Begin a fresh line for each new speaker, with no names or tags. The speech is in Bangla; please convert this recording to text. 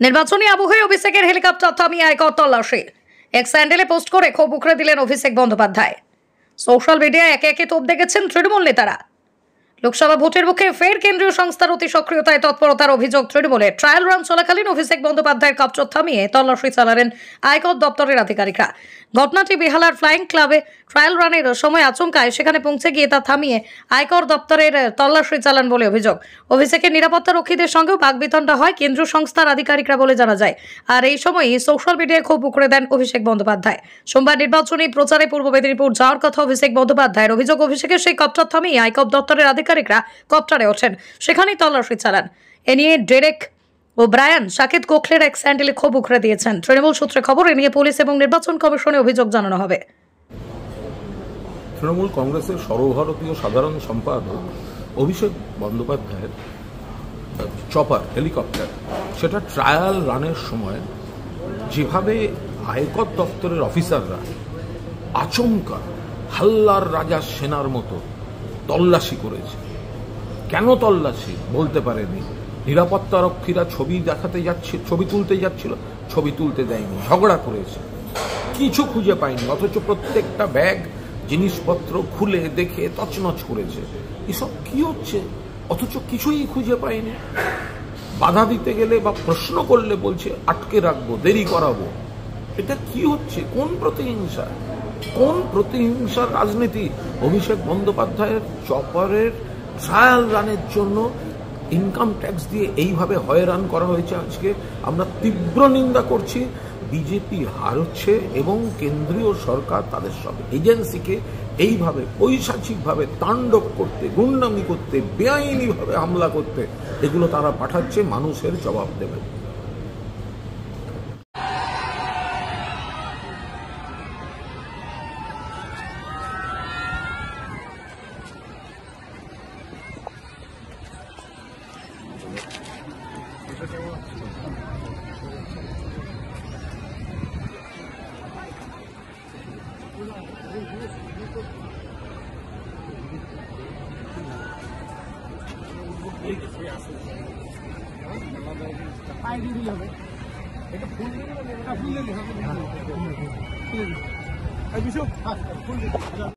নির্বাচনী আবহে অভিষেকের হেলিকপ্টার থামিয়ে আয়কর তল্লাশি। এক্স হ্যান্ডেলে পোস্ট করে ক্ষোভ উগরে দিলেন অভিষেক বন্দ্যোপাধ্যায়। সোশ্যাল মিডিয়ায় একে একে তোপ দেখেছেন তৃণমূল নেতারা। লোকসভা ভোটের মুখে ফের কেন্দ্রীয় সংস্থার অতি সক্রিয়তায় তৎপরতার অভিযোগ তৃণমূলের। ট্রায়াল রান চলাকালীন অভিষেক বন্দ্যোপাধ্যায়ের কপ্টার থামিয়ে তল্লাশি চালালেন আয়কর দপ্তরের আধিকারিকরা। ঘটনাটি বেহালার ফ্লাইং ক্লাবে ট্রায়াল রানের সময় আচমকায় সেখানে পৌঁছে গিয়ে তা থামিয়ে আয়কর দপ্তরের তল্লাশি চালান বলে অভিযোগ। অভিষেকের নিরাপত্তা রক্ষীদের সঙ্গেও বাকবিতণ্ডা হয় কেন্দ্রীয় সংস্থার আধিকারিকরা বলে জানা যায়। আর এই সময়ই সোশ্যাল মিডিয়ায় ক্ষোভ উগরে দেন অভিষেক বন্দ্যোপাধ্যায়। সোমবার নির্বাচনী প্রচারে পূর্ব মেদিনীপুর যাওয়ার কথা অভিষেক বন্দ্যোপাধ্যায়ের। অভিযোগ, অভিষেকের সেই কপ্টার থামিয়ে আয়কর দপ্তরের আধিকারিকরা কপ্টারে ওঠেন, সেখানেই তল্লাশি চালান। এ নিয়ে ডেরেক ও ব্রায়ান সাকিদ গোখলের এক স্যান্ডেলে ক্ষোভ উগরে দিয়েছেন। তৃণমূল সূত্রে খবর, এ নিয়ে পুলিশ এবং নির্বাচন কমিশনে অভিযোগ জানানো হবে।
তৃণমূল কংগ্রেসের সর্বভারতীয় সাধারণ সম্পাদক অভিষেক বন্দ্যোপাধ্যায়ের চপার হেলিকপ্টার, সেটা ট্রায়াল রানের সময় যেভাবে আয়কর দপ্তরের অফিসাররা আচমকা হাল্লার রাজা সেনার মতো তল্লাশি করেছে। কেন তল্লাশি বলতে পারেনি। নিরাপত্তারক্ষীরা ছবি দেখাতে যাচ্ছে, ছবি তুলতে যাচ্ছিল, ছবি তুলতে দেয়নি, ঝগড়া করেছে, কিছু খুঁজে পায়নি, অথচ প্রত্যেকটা ব্যাগ জিনিসপত্র খুলে দেখে তছনছ করেছে। এসব কি হচ্ছে? অথচ কিছুই খুঁজে পায়নি। বাধা দিতে গেলে বা প্রশ্ন করলে বলছে আটকে রাখবো, দেরি করাবো। এটা কি হচ্ছে? কোন প্রতিহিংসা, কোন প্রতিহিংসার রাজনীতি? অভিষেক বন্দ্যোপাধ্যায়ের চপারের ট্রায়াল রানের জন্য ইনকাম ট্যাক্স দিয়ে এইভাবে হয়রান করা হয়েছে। আজকে আমরা তীব্র নিন্দা করছি। বিজেপি হারছে এবং কেন্দ্রীয় সরকার তাদের সব এজেন্সিকে এইভাবে পৈশাচিকভাবে তাণ্ডব করতে, গুন্ডামি করতে, বেআইনিভাবে হামলা করতে, এগুলো তারা পাঠাচ্ছে। মানুষের জবাব দেবে।